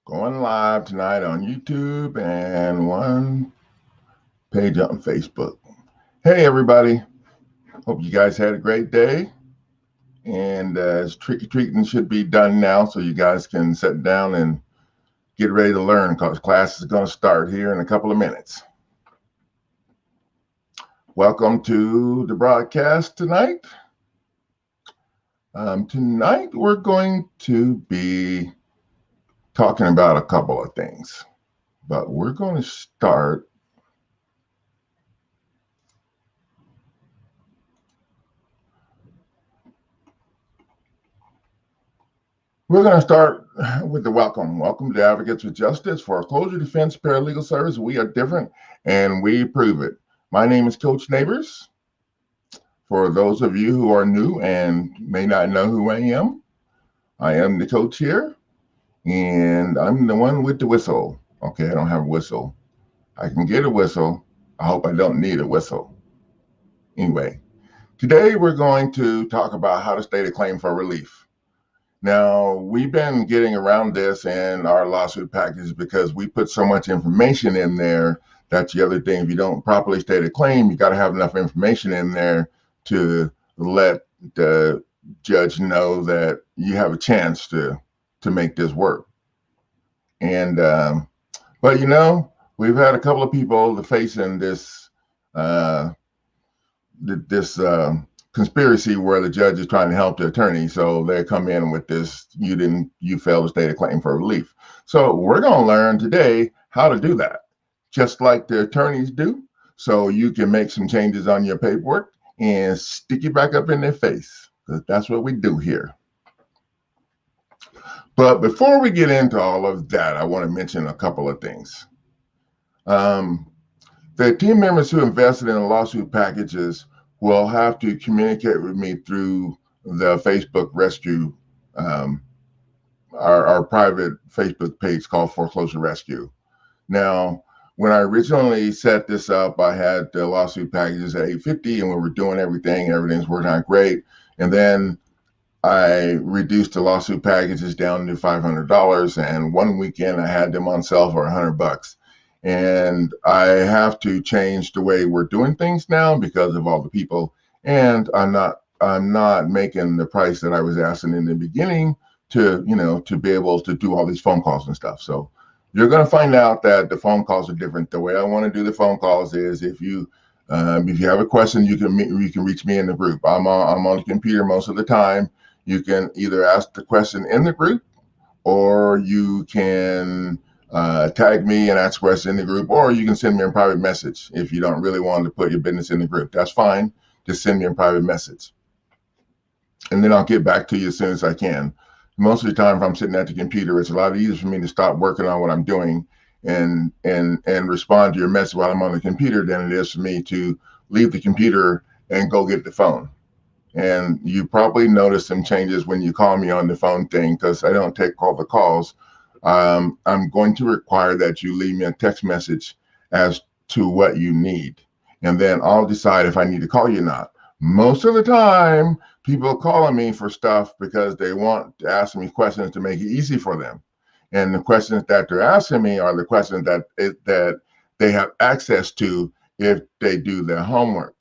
Going live tonight on YouTube and one page on Facebook. Hey, everybody. Hope you guys had a great day. And trick-or-treating should be done now, so you guys can sit down and get ready to learn, because class is going to start here in a couple of minutes. Welcome to the broadcast tonight. Tonight we're going to be talking about a couple of things, but we're going to start with the welcome. Welcome to Advocates for Justice, Foreclosure Defense Paralegal Service. We are different and we prove it. My name is Coach Neighbors. For those of you who are new and may not know who I am the coach here, and I'm the one with the whistle. Okay, I don't have a whistle. I can get a whistle. I hope I don't need a whistle. Anyway, today we're going to talk about how to state a claim for relief. Now, we've been getting around this in our lawsuit package because we put so much information in there. That's the other thing. If you don't properly state a claim, you got to have enough information in there to let the judge know that you have a chance to make this work. And but we've had a couple of people facing this conspiracy where the judge is trying to help the attorney. So they come in with this, you failed to state a claim for relief. So we're going to learn today how to do that, just like the attorneys do. So you can make some changes on your paperwork and stick it back up in their face. That's what we do here. But before we get into all of that, I want to mention a couple of things. The team members who invested in the lawsuit packages will have to communicate with me through the Facebook Rescue, our private Facebook page called Foreclosure Rescue. Now, when I originally set this up, I had the lawsuit packages at $850, and we were doing everything's working out great. And then I reduced the lawsuit packages down to $500, and one weekend I had them on sale for $100. And I have to change the way we're doing things now because of all the people. And I'm not making the price that I was asking in the beginning to be able to do all these phone calls and stuff. So you're going to find out that the phone calls are different. The way I want to do the phone calls is if you have a question, you can reach me in the group. I'm on the computer most of the time. You can either ask the question in the group, or you can tag me and ask questions in the group, or you can send me a private message. If you don't really want to put your business in the group, that's fine. Just send me a private message, and then I'll get back to you as soon as I can. Most of the time, if I'm sitting at the computer, it's a lot easier for me to stop working on what I'm doing and respond to your message while I'm on the computer than it is for me to leave the computer and go get the phone. And you probably notice some changes when you call me on the phone thing, because I don't take all the calls. I'm going to require that you leave me a text message as to what you need, and then I'll decide if I need to call you or not. Most of the time, people are calling me for stuff because they want to ask me questions to make it easy for them. And the questions that they're asking me are the questions that they have access to if they do their homework.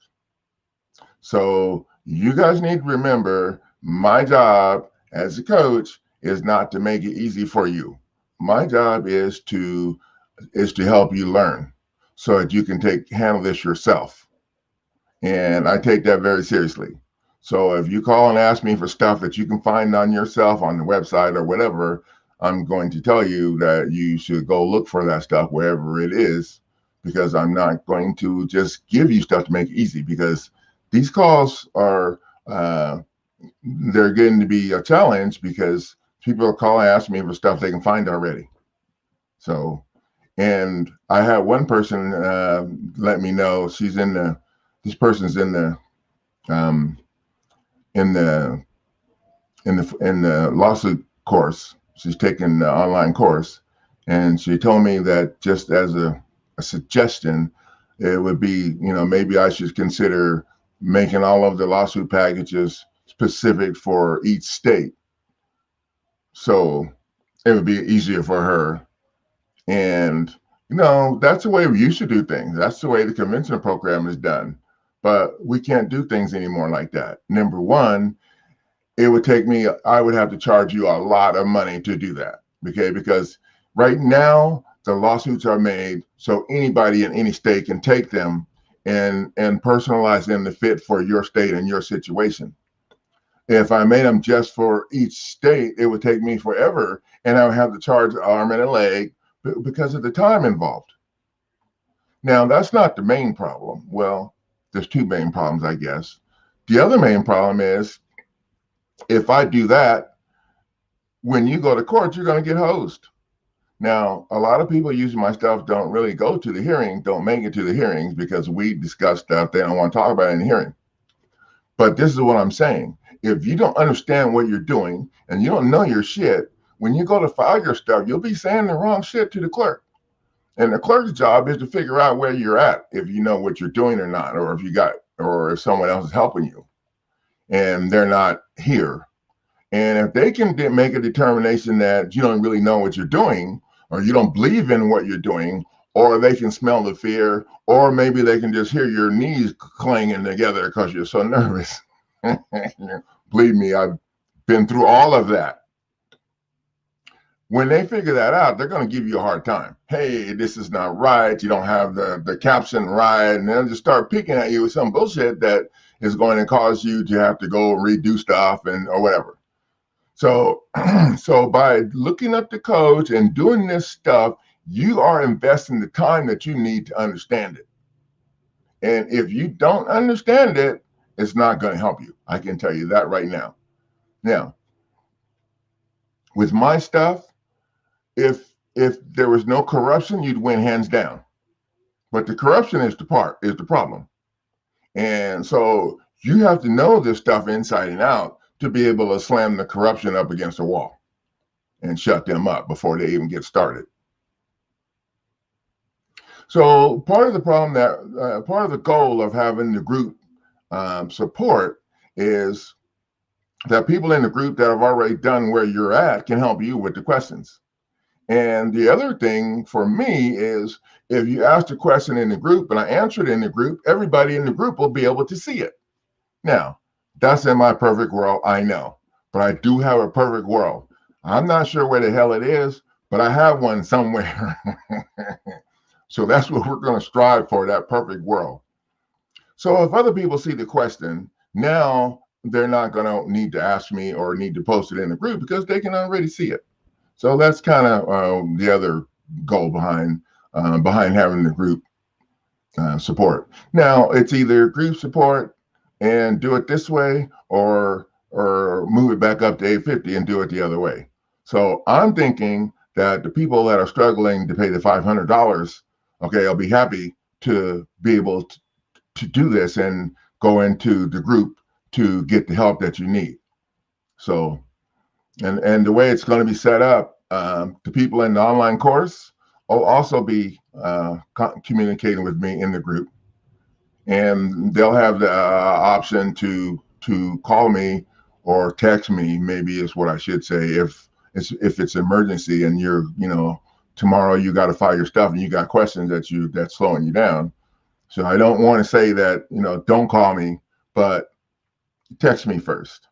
So you guys need to remember, my job as a coach is not to make it easy for you. My job is to help you learn so that you can handle this yourself. And I take that very seriously. So if you call and ask me for stuff that you can find on yourself on the website or whatever, I'm going to tell you that you should go look for that stuff wherever it is, because I'm not going to just give you stuff to make it easy, because these calls are they're going to be a challenge because people are calling and asking me for stuff they can find already. So, and I had one person let me know this person's in the lawsuit course. She's taken the online course, and she told me that just as a suggestion, it would be, maybe I should consider making all of the lawsuit packages specific for each state. So it would be easier for her. And, that's the way we used to do things. That's the way the conventional program is done. But we can't do things anymore like that. Number one, I would have to charge you a lot of money to do that. Okay. Because right now, the lawsuits are made so anybody in any state can take them and personalize them to fit for your state and your situation. If I made them just for each state, it would take me forever, and I would have to charge an arm and a leg because of the time involved. Now, that's not the main problem. Well, there's two main problems, I guess. The other main problem is if I do that, when you go to court, you're going to get hosed. Now, a lot of people using my stuff don't really go to the hearing, don't make it to the hearings because we discuss stuff they don't want to talk about in the hearing. But this is what I'm saying. If you don't understand what you're doing and you don't know your shit, when you go to file your stuff, you'll be saying the wrong shit to the clerk. And the clerk's job is to figure out where you're at, if you know what you're doing or not, or if someone else is helping you and they're not here. And if they can make a determination that you don't really know what you're doing, or you don't believe in what you're doing, or they can smell the fear, or maybe they can just hear your knees clanging together because you're so nervous. Believe me, I've been through all of that. When they figure that out, they're going to give you a hard time. Hey, this is not right. You don't have the caption right. And they'll just start picking at you with some bullshit that is going to cause you to have to go redo stuff or whatever. So by looking up the codes and doing this stuff, you are investing the time that you need to understand it. And if you don't understand it, it's not going to help you. I can tell you that right now. Now, with my stuff, if there was no corruption, you'd win hands down. But the corruption is the problem. And so you have to know this stuff inside and out to be able to slam the corruption up against the wall and shut them up before they even get started. So part of the problem part of the goal of having the group support is that people in the group that have already done where you're at can help you with the questions. And the other thing for me is if you ask a question in the group and I answer it in the group, everybody in the group will be able to see it. Now, that's in my perfect world, I know, but I do have a perfect world. I'm not sure where the hell it is, but I have one somewhere. So that's what we're going to strive for, that perfect world. So if other people see the question, now they're not going to need to ask me or need to post it in the group because they can already see it. So that's kind of the other goal behind having the group support. Now, it's either group support and do it this way or move it back up to 850 and do it the other way. So I'm thinking that the people that are struggling to pay the $500, okay, I'll be happy to be able to do this and go into the group to get the help that you need. So, and the way it's going to be set up, the people in the online course will also be communicating with me in the group, and they'll have the option to call me or text me, maybe is what I should say, if it's emergency and you're, tomorrow you got to file your stuff and you got questions that's slowing you down. So I don't want to say that, don't call me, but text me first.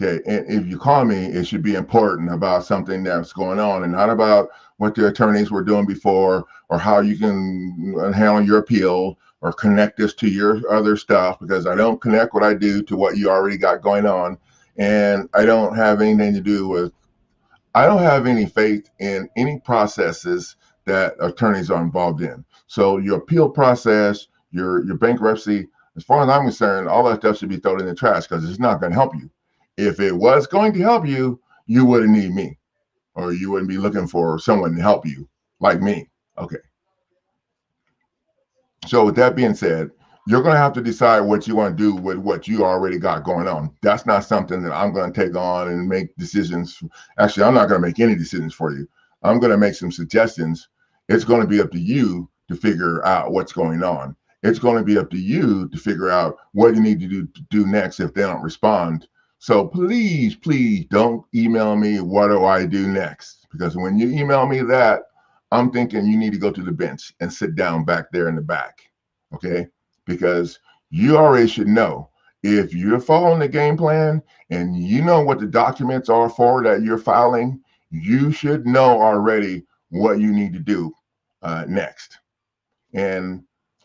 Okay. And if you call me, it should be important about something that's going on and not about what the attorneys were doing before or how you can handle your appeal or connect this to your other stuff, because I don't connect what I do to what you already got going on. And I don't have anything to do with, I don't have any faith in any processes that attorneys are involved in. So your appeal process, your bankruptcy, as far as I'm concerned, all that stuff should be thrown in the trash because it's not going to help you. If it was going to help you, you wouldn't need me, or you wouldn't be looking for someone to help you like me. Okay. So with that being said, you're going to have to decide what you want to do with what you already got going on. That's not something that I'm going to take on and make decisions. Actually, I'm not going to make any decisions for you. I'm going to make some suggestions. It's going to be up to you to figure out what's going on. It's going to be up to you to figure out what you need to do next if they don't respond. So please don't email me, what do I do next? Because when you email me that, I'm thinking you need to go to the bench and sit down back there in the back, okay? Because you already should know if you're following the game plan and you know what the documents are for that you're filing, you should know already what you need to do next. And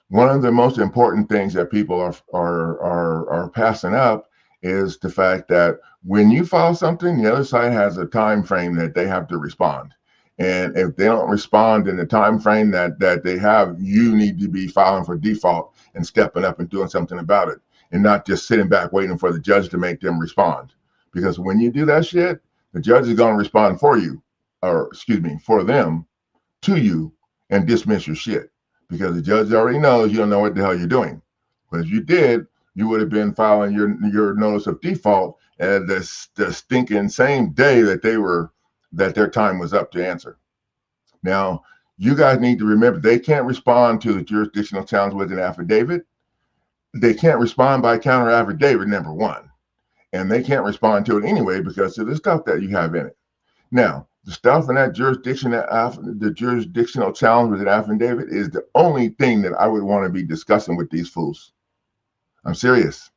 one of the most important things that people are passing up is the fact that when you file something, the other side has a time frame that they have to respond. And if they don't respond in the time frame that they have, you need to be filing for default and stepping up and doing something about it, and not just sitting back waiting for the judge to make them respond. Because when you do that shit, the judge is going to respond for you, or excuse me, for them to you, and dismiss your shit. Because the judge already knows you don't know what the hell you're doing. But if you did, you would have been filing your notice of default at the stinking same day that their time was up to answer. Now, you guys need to remember they can't respond to the jurisdictional challenge with an affidavit. They can't respond by counter affidavit, number one. And they can't respond to it anyway because of the stuff that you have in it. Now, the stuff in that jurisdiction, the jurisdictional challenge with an affidavit is the only thing that I would want to be discussing with these fools. I'm serious.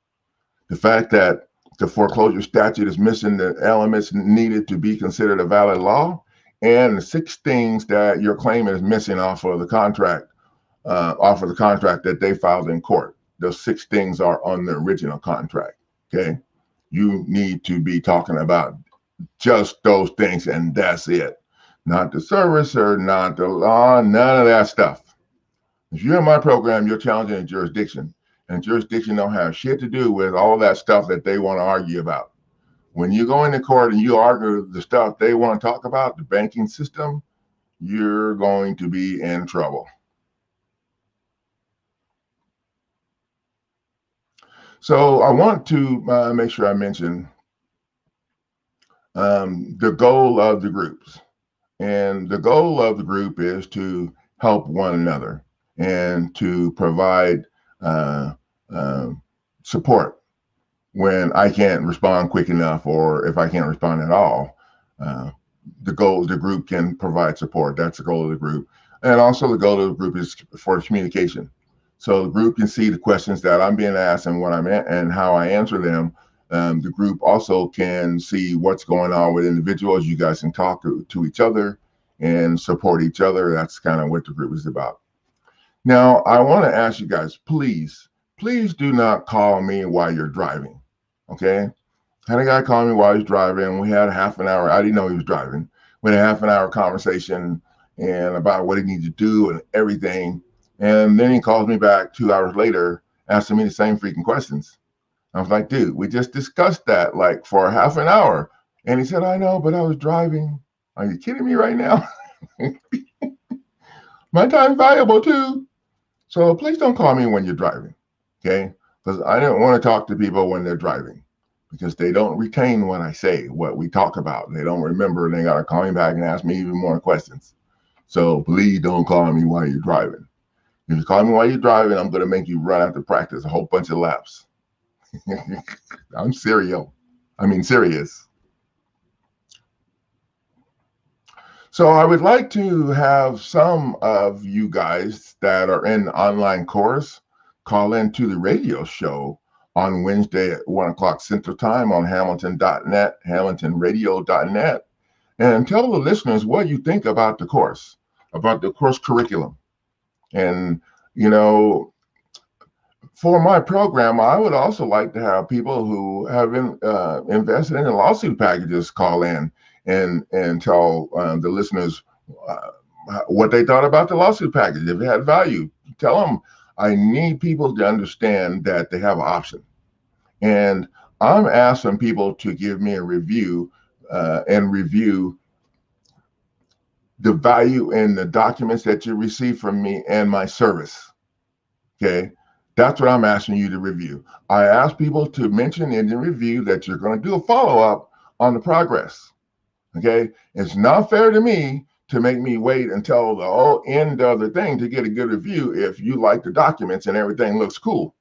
The fact that the foreclosure statute is missing the elements needed to be considered a valid law, and the 6 things that your claimant is missing off of the contract that they filed in court. Those 6 things are on the original contract. Okay, you need to be talking about just those things, and that's it. Not the servicer, not the law, none of that stuff. If you're in my program, you're challenging a jurisdiction, and jurisdiction don't have shit to do with all that stuff that they want to argue about. When you go into court and you argue the stuff they want to talk about, the banking system, you're going to be in trouble. So I want to make sure I mention the goal of the groups. And the goal of the group is to help one another and to provide support when I can't respond quick enough, or if I can't respond at all. The group can provide support. That's the goal of the group. And also the goal of the group is for communication. So the group can see the questions that I'm being asked and and how I answer them. The group also can see what's going on with individuals. You guys can talk to each other and support each other. That's kind of what the group is about. Now, I want to ask you guys, please do not call me while you're driving, okay? I had a guy call me while he was driving. We had a half an hour. I didn't know he was driving. We had a half an hour conversation and about what he needed to do and everything. And then he calls me back 2 hours later, asking me the same freaking questions. I was like, dude, we just discussed that like for half an hour. And he said, I know, but I was driving. Are you kidding me right now? My time's valuable too. So please don't call me when you're driving, okay? Because I don't want to talk to people when they're driving, because they don't retain what I say, what we talk about. They don't remember, and they got to call me back and ask me even more questions. So please don't call me while you're driving. If you call me while you're driving, I'm going to make you run out to practice a whole bunch of laps. I'm serious. So I would like to have some of you guys that are in the online course call into the radio show on Wednesday at 1 o'clock Central Time on Hamilton.net, HamiltonRadio.net, and tell the listeners what you think about the course curriculum. And, you know, for my program, I would also like to have people who have invested in the lawsuit packages call in and tell the listeners what they thought about the lawsuit package. If it had value, tell them I need people to understand that they have an option. And I'm asking people to give me a review and review the value in the documents that you receive from me and my service. Okay, that's what I'm asking you to review. I ask people to mention in the review that you're going to do a follow-up on the progress. Okay, it's not fair to me to make me wait until the whole end of the thing to get a good review if you like the documents and everything looks cool.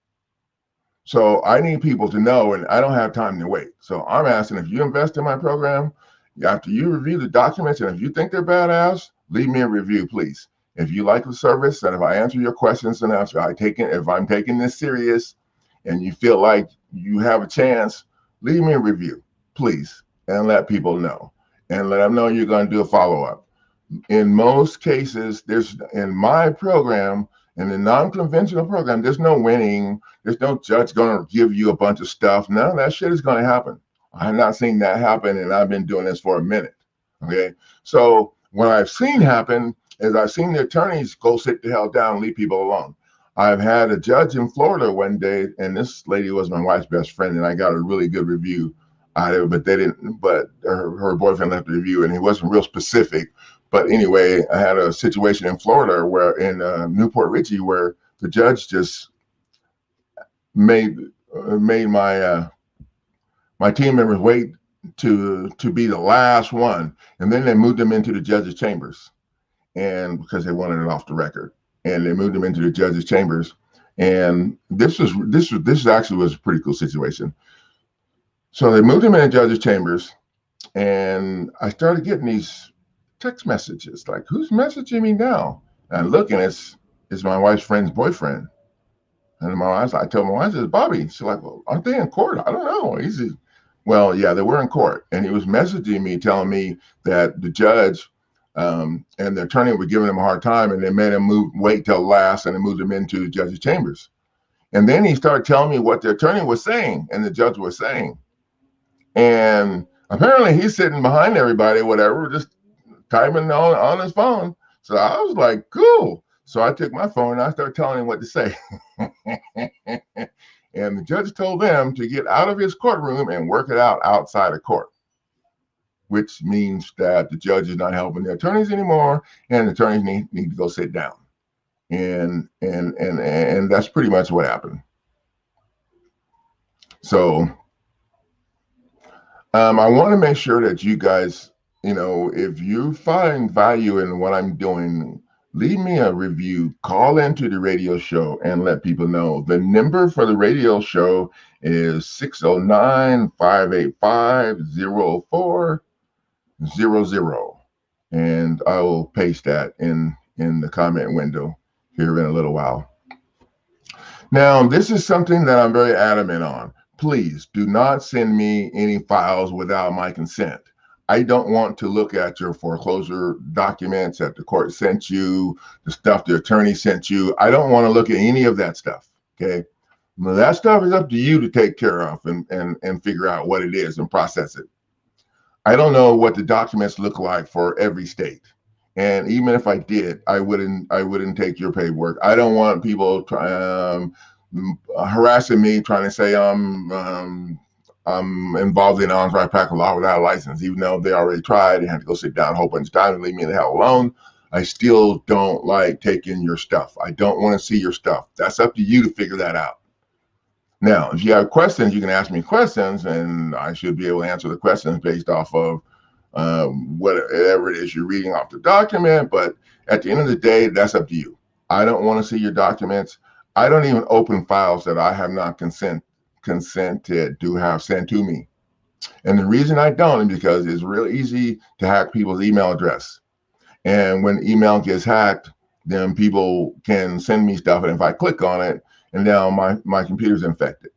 So I need people to know, and I don't have time to wait. So I'm asking, if you invest in my program, After you review the documents, and if you think they're badass, leave me a review, please. If you like the service, and if I answer your questions enough, if I'm taking this serious, and you feel like you have a chance, leave me a review, please, and let people know, and let them know you're going to do a follow-up. In most cases, in my program, in the non-conventional program, there's no winning. There's no judge going to give you a bunch of stuff. None of that shit is going to happen. I have not seen that happen, and I've been doing this for a minute. Okay, so what I've seen happen is I've seen the attorneys go sit the hell down and leave people alone. I've had a judge in Florida one day, and this lady was my wife's best friend, and I got a really good review out of it, but they didn't. But her boyfriend left a review, and he wasn't real specific. But anyway, I had a situation in Florida where in Newport Richey where the judge just made my my team members wait to be the last one, and then they moved them into the judge's chambers, and because they wanted it off the record, and they moved them into the judge's chambers, and this actually was a pretty cool situation. So they moved them in the judge's chambers, and I started getting these text messages like, who's messaging me now? And I look, and it's my wife's friend's boyfriend. And I told my wife, it's Bobby. She's like, well, aren't they in court? I don't know. Well, yeah, they were in court. And he was messaging me, telling me that the judge and the attorney were giving him a hard time, and they made him wait till last, and they moved him into the judge's chambers. And then he started telling me what the attorney was saying and the judge was saying. And apparently he's sitting behind everybody, whatever, just typing on his phone. So I was like, cool. So I took my phone and I started telling him what to say. And the judge told them to get out of his courtroom and work it out outside of court, which means that the judge is not helping the attorneys anymore, and the attorneys need to go sit down. And that's pretty much what happened. So I want to make sure that you guys, if you find value in what I'm doing, leave me a review, call into the radio show, and let people know. The number for the radio show is 609-585-0400. And I will paste that in the comment window here in a little while. Now, this is something that I'm very adamant on. Please do not send me any files without my consent. I don't want to look at your foreclosure documents that the court sent you, the stuff the attorney sent you. I don't want to look at any of that stuff, okay? Now, that stuff is up to you to take care of and figure out what it is and process it. I don't know what the documents look like for every state. And even if I did, I wouldn't take your paperwork. I don't want people harassing me, trying to say I'm involved in arms right practical law without a license, even though they already tried and had to go sit down a whole bunch of times and leave me the hell alone. I still don't like taking your stuff. I don't want to see your stuff. That's up to you to figure that out. Now, if you have questions, you can ask me questions, and I should be able to answer the questions based off of whatever it is you're reading off the document. But at the end of the day, that's up to you. I don't want to see your documents. I don't even open files that I have not consented to have sent to me. And the reason I don't is because it's real easy to hack people's email address. And when email gets hacked, then people can send me stuff. And if I click on it, and now my computer's infected.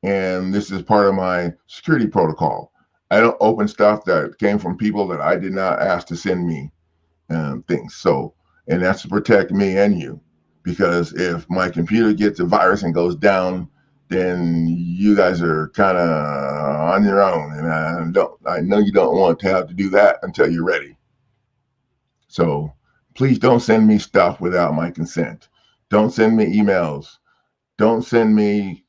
And this is part of my security protocol. I don't open stuff that came from people that I did not ask to send me things. So, and that's to protect me and you. Because if my computer gets a virus and goes down, then you guys are kind of on your own. And I know you don't want to have to do that until you're ready. So please don't send me stuff without my consent. Don't send me emails. Don't send me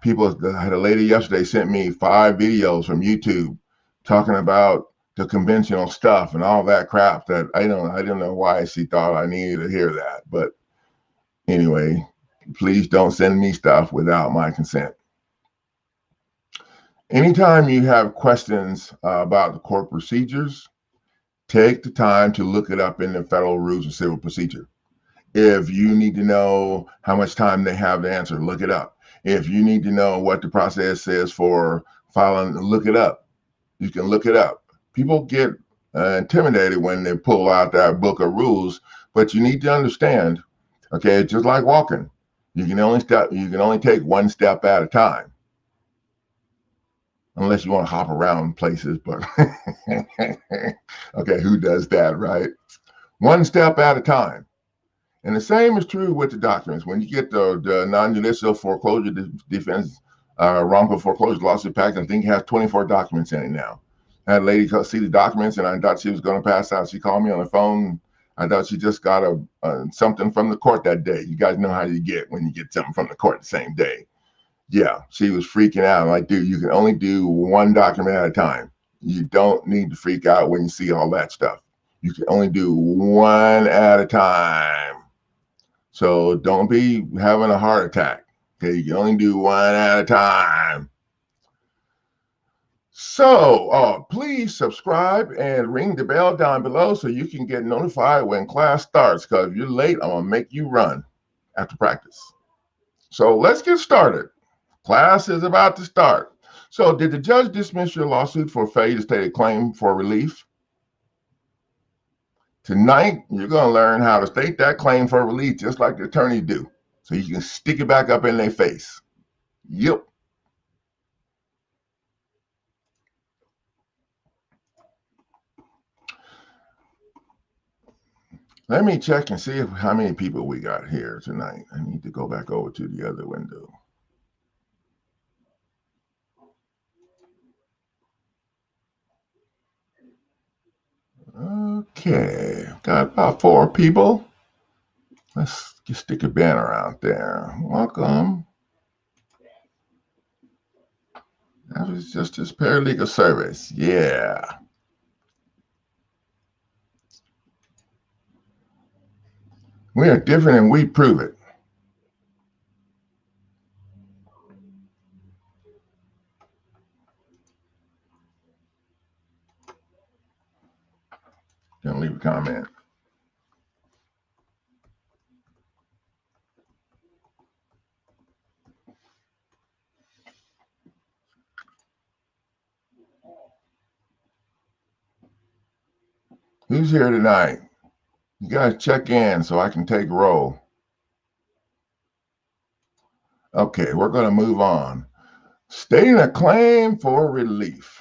people. I had a lady yesterday sent me 5 videos from YouTube talking about the conventional stuff and all that crap that I don't know why she thought I needed to hear that. But anyway, please don't send me stuff without my consent. Anytime you have questions about the court procedures, take the time to look it up in the Federal Rules of Civil Procedure. If you need to know how much time they have to answer, look it up. If you need to know what the process is for filing, look it up. You can look it up. People get intimidated when they pull out that book of rules, but you need to understand, okay, just like walking, you can only take one step at a time, unless you want to hop around places, but okay, who does that, right? One step at a time. And the same is true with the documents. When you get the non-judicial foreclosure defense, wrongful foreclosure lawsuit package, I think it has 24 documents in it now. I had a lady see the documents, and I thought she was going to pass out. She called me on the phone. I thought she just got something from the court that day. You guys know how you get when you get something from the court the same day. Yeah, she was freaking out. I'm like, dude, you can only do one document at a time. You don't need to freak out when you see all that stuff. You can only do one at a time. So don't be having a heart attack. Okay, you can only do one at a time. So please subscribe and ring the bell down below so you can get notified when class starts, because if you're late, I'm going to make you run after practice. So let's get started. Class is about to start. So did the judge dismiss your lawsuit for failure to state a claim for relief? Tonight, you're going to learn how to state that claim for relief just like the attorney do, so you can stick it back up in their face. Yep. Let me check and see how many people we got here tonight. I need to go back over to the other window. Okay, got about 4 people. Let's just stick a banner out there. Welcome. That was just his paralegal service. Yeah. We are different and we prove it. Gonna leave a comment. Who's here tonight? You guys check in so I can take roll. Okay, we're going to move on. Stating a claim for relief.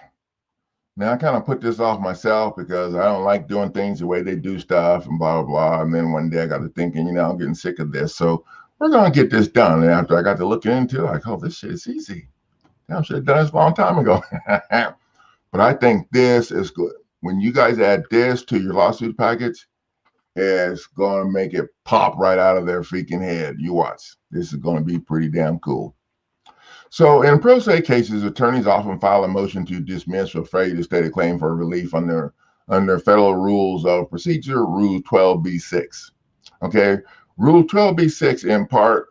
Now, I kind of put this off myself because I don't like doing things the way they do stuff and blah, blah, blah. And then one day I got to thinking, I'm getting sick of this. So we're going to get this done. And after I got to looking into it, like, oh, this shit is easy. Damn, I should have done this a long time ago. But I think this is good. When you guys add this to your lawsuit package, it's going to make it pop right out of their freaking head. You watch. This is going to be pretty damn cool. So in pro se cases, attorneys often file a motion to dismiss for failure to state a claim for relief under federal rules of procedure, Rule 12b-6. Okay, Rule 12b-6 in part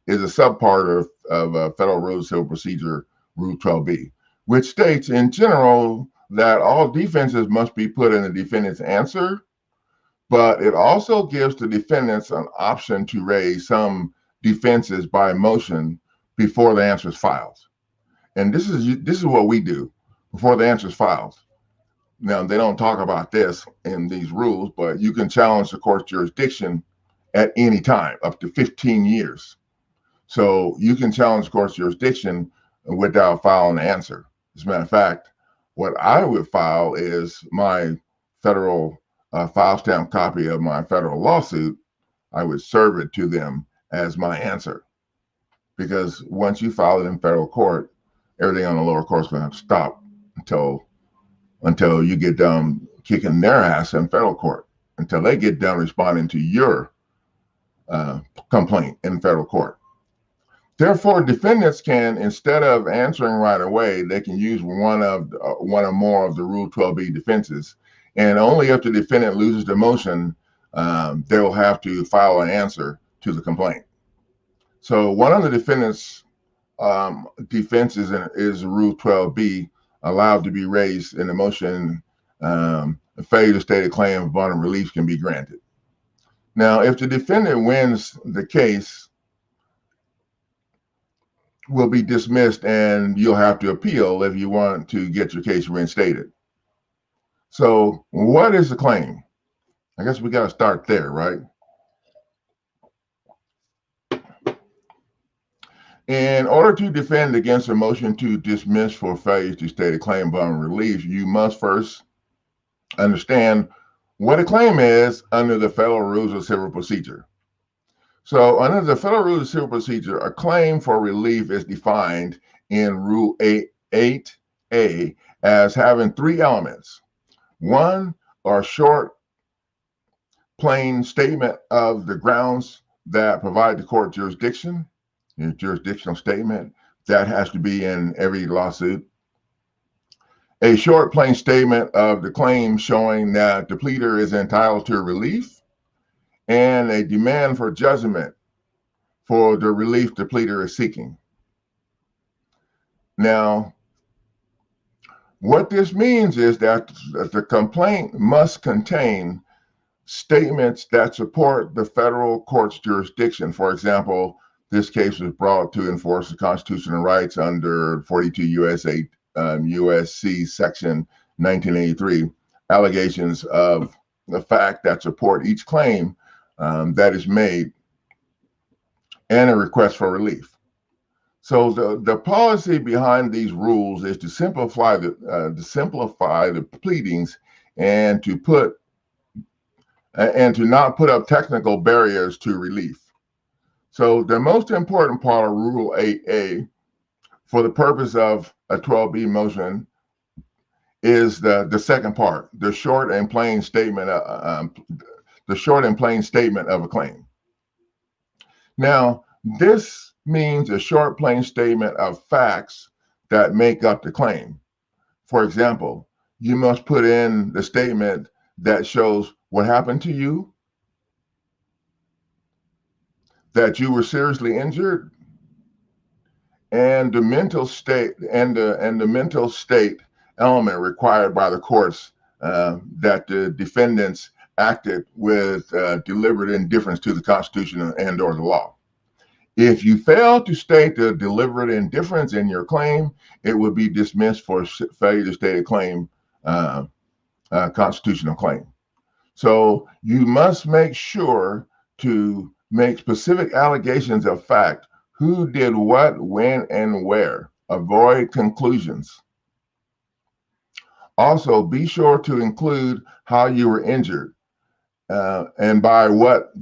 is a subpart of Federal Rules of Civil Procedure, Rule 12b, which states in general that all defenses must be put in the defendant's answer, but it also gives the defendants an option to raise some defenses by motion before the answer is filed. And this is what we do before the answer is filed. Now, they don't talk about this in these rules, but you can challenge the court's jurisdiction at any time, up to 15 years. So you can challenge the court's jurisdiction without filing an answer. As a matter of fact, what I would file is my federal file stamp copy of my federal lawsuit. I would serve it to them as my answer. Because once you file it in federal court, everything on the lower court is going to have to stop until you get done kicking their ass in federal court, until they get done responding to your complaint in federal court. Therefore, defendants can, instead of answering right away, they can use one or more of the Rule 12b defenses. And only if the defendant loses the motion, they will have to file an answer to the complaint. So one of the defendant's defenses is Rule 12b, allowed to be raised in the motion. Failure to state a claim upon relief can be granted. Now, if the defendant wins the case, will be dismissed, and you'll have to appeal if you want to get your case reinstated. So what is the claim? I guess we got to start there, right? In order to defend against a motion to dismiss for failure to state a claim upon relief, you must first understand what a claim is under the Federal Rules of Civil Procedure. So under the Federal Rules of Civil Procedure, a claim for relief is defined in Rule 8A as having three elements. One, a short, plain statement of the grounds that provide the court jurisdiction, a jurisdictional statement that has to be in every lawsuit. A short, plain statement of the claim showing that the pleader is entitled to relief, and a demand for judgment for the relief the pleader is seeking. Now, what this means is that the complaint must contain statements that support the federal court's jurisdiction. For example, this case was brought to enforce the constitutional rights under 42 USC section 1983, allegations of the fact that support each claim that is made, and a request for relief. So the policy behind these rules is to simplify the pleadings and to not put up technical barriers to relief. So the most important part of Rule 8A for the purpose of a 12B motion is the second part, the short and plain statement of a claim. Now, this means a short, plain statement of facts that make up the claim. For example, you must put in the statement that shows what happened to you, that you were seriously injured, and the mental state element required by the courts that the defendants acted with deliberate indifference to the Constitution and or the law. If you fail to state the deliberate indifference in your claim, it will be dismissed for failure to state a claim, constitutional claim. So you must make sure to make specific allegations of fact: who did what, when, and where. Avoid conclusions. Also, be sure to include how you were injured and by what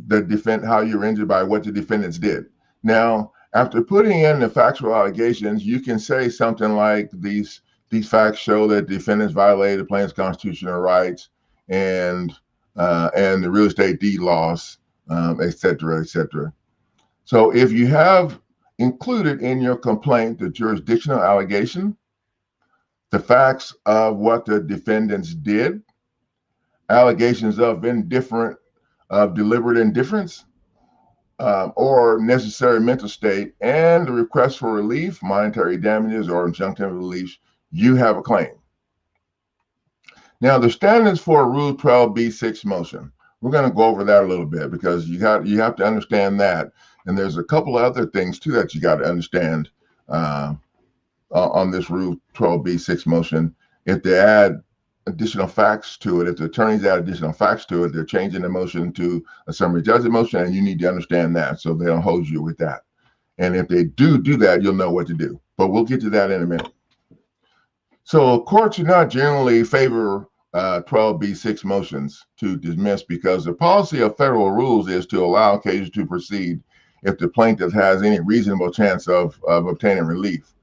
how you were injured by what the defendants did. Now, after putting in the factual allegations, you can say something like these facts show that defendants violated the plaintiff's constitutional rights and the real estate deed laws, et cetera, et cetera. So if you have included in your complaint the jurisdictional allegation, the facts of what the defendants did, allegations of deliberate indifference, or necessary mental state, and the request for relief, monetary damages, or injunctive relief, you have a claim. Now, the standards for a Rule 12b-6 motion, we're going to go over that a little bit because you have to understand that. And there's a couple of other things too that you got to understand on this Rule 12b-6 motion. If they add additional facts to it, if the attorneys add additional facts to it, they're changing the motion to a summary judgment motion, and you need to understand that so they don't hold you with that. And if they do that, you'll know what to do. But we'll get to that in a minute. So courts do not generally favor 12b-6 motions to dismiss because the policy of federal rules is to allow cases to proceed if the plaintiff has any reasonable chance of obtaining relief.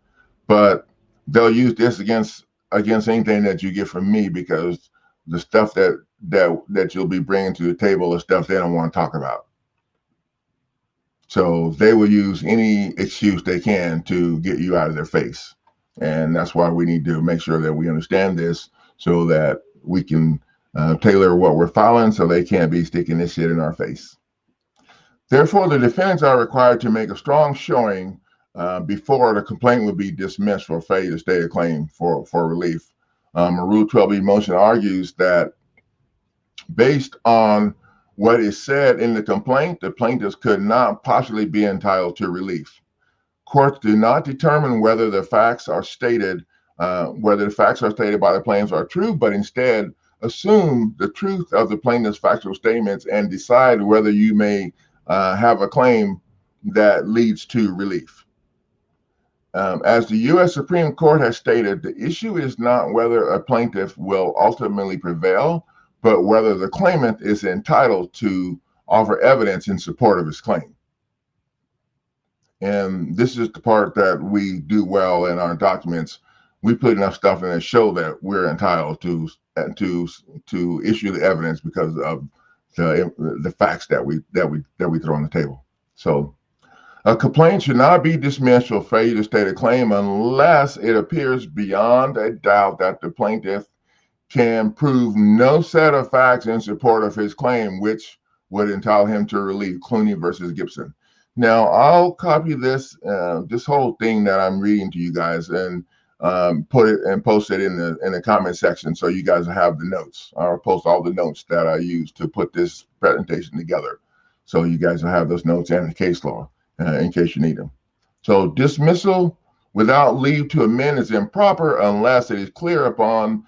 But they'll use this against anything that you get from me because the stuff that you'll be bringing to the table is stuff they don't want to talk about. So they will use any excuse they can to get you out of their face. And that's why we need to make sure that we understand this so that we can tailor what we're filing so they can't be sticking this shit in our face. Therefore, the defendants are required to make a strong showing before the complaint would be dismissed for failure to state a claim for relief. A Rule 12b motion argues that based on what is said in the complaint, the plaintiffs could not possibly be entitled to relief. Courts do not determine whether the facts are stated by the plaintiffs are true, but instead assume the truth of the plaintiff's factual statements and decide whether you may have a claim that leads to relief. As the U.S. Supreme Court has stated, the issue is not whether a plaintiff will ultimately prevail, but whether the claimant is entitled to offer evidence in support of his claim. And this is the part that we do well in our documents. We put enough stuff in to show that we're entitled to issue the evidence because of the facts that we throw on the table. So a complaint should not be dismissed for failure to state a claim unless it appears beyond a doubt that the plaintiff can prove no set of facts in support of his claim, which would entitle him to relief. Clooney versus Gibson. Now, I'll copy this whole thing that I'm reading to you guys and put it and post it in the comment section so you guys have the notes. I'll post all the notes that I used to put this presentation together, so you guys will have those notes and the case law in case you need them. So dismissal without leave to amend is improper unless it is clear upon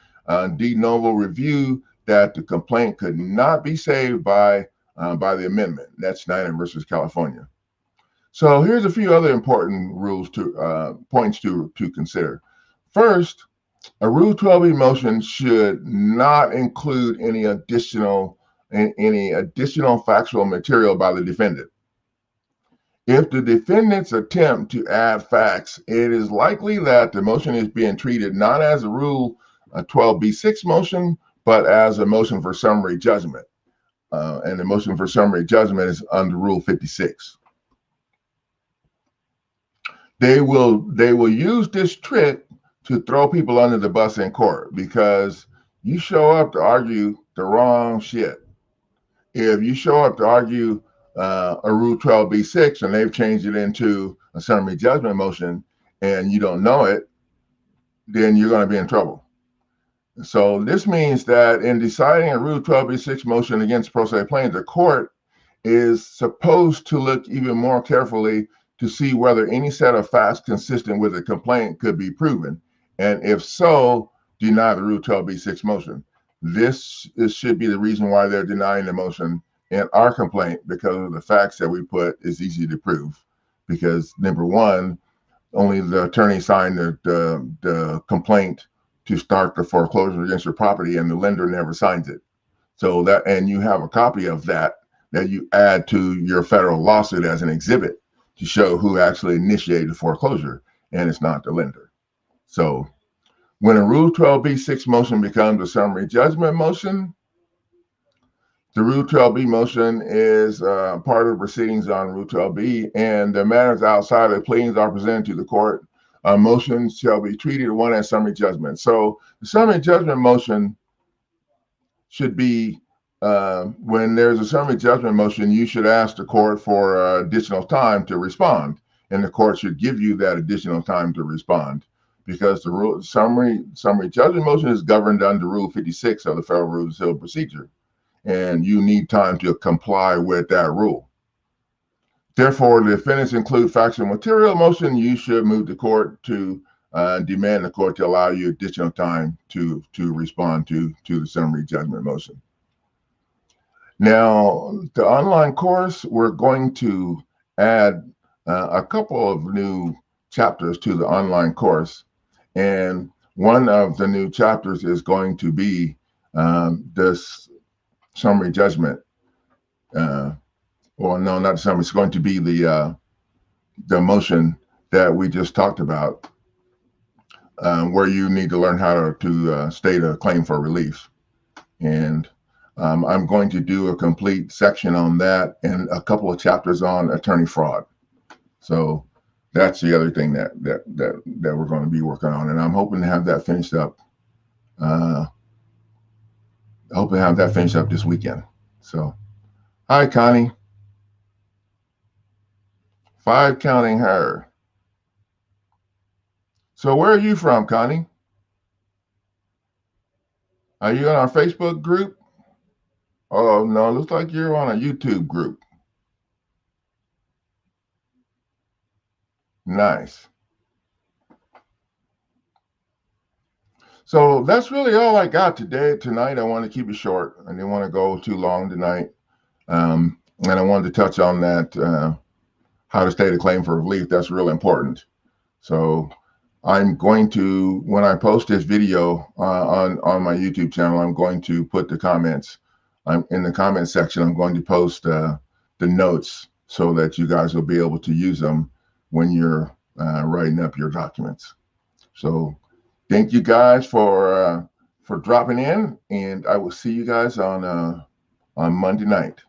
de novo review that the complaint could not be saved by the amendment. That's Snyder versus California. So here's a few other important rules points to consider. First, a Rule 12e motion should not include any additional factual material by the defendant. If the defendants attempt to add facts, it is likely that the motion is being treated not as a Rule 12b-6 motion, but as a motion for summary judgment. And the motion for summary judgment is under Rule 56. They will use this trick to throw people under the bus in court because you show up to argue the wrong shit. If you show up to argue a Rule 12b-6 and they've changed it into a summary judgment motion and you don't know it, then you're going to be in trouble. So this means that in deciding a Rule 12b-6 motion against pro se plaintiff, the court is supposed to look even more carefully to see whether any set of facts consistent with a complaint could be proven, and if so, deny the Rule 12b-6 motion. This should be the reason why they're denying the motion in our complaint, because of the facts that we put is easy to prove. Because number one, only the attorney signed the complaint to start the foreclosure against your property, and the lender never signs it. So that, and you have a copy of that you add to your federal lawsuit as an exhibit to show who actually initiated the foreclosure, and it's not the lender. So when a Rule 12b-6 motion becomes a summary judgment motion, the Rule 12b motion is part of proceedings on Rule 12b, and the matters outside of the pleadings are presented to the court. Motions shall be treated one as summary judgment. So the summary judgment motion should be, when there's a summary judgment motion, you should ask the court for additional time to respond, and the court should give you that additional time to respond, because the summary judgment motion is governed under Rule 56 of the Federal Rules of Civil Procedure, and you need time to comply with that rule. Therefore, the defendants include factual material motion, you should move the court to demand the court to allow you additional time to respond to the summary judgment motion. Now, the online course, we're going to add a couple of new chapters to the online course. And one of the new chapters is going to be this summary judgment. Or no, not the summary. It's going to be the motion that we just talked about, where you need to learn how to state a claim for relief. And I'm going to do a complete section on that and a couple of chapters on attorney fraud. So that's the other thing that we're going to be working on, and I'm hoping to have that finished up. This weekend. So, hi Connie. 5 counting her. So where are you from, Connie? Are you in our Facebook group? Oh, no, looks like you're on a YouTube group. Nice. So that's really all I got tonight. I want to keep it short. I didn't want to go too long tonight. And I wanted to touch on that, how to state a claim for relief. That's real important. So I'm going to, when I post this video on my YouTube channel, I'm going to put the comments. I'm in the comment section. I'm going to post the notes so that you guys will be able to use them when you're writing up your documents. So thank you guys for dropping in, and I will see you guys on Monday night.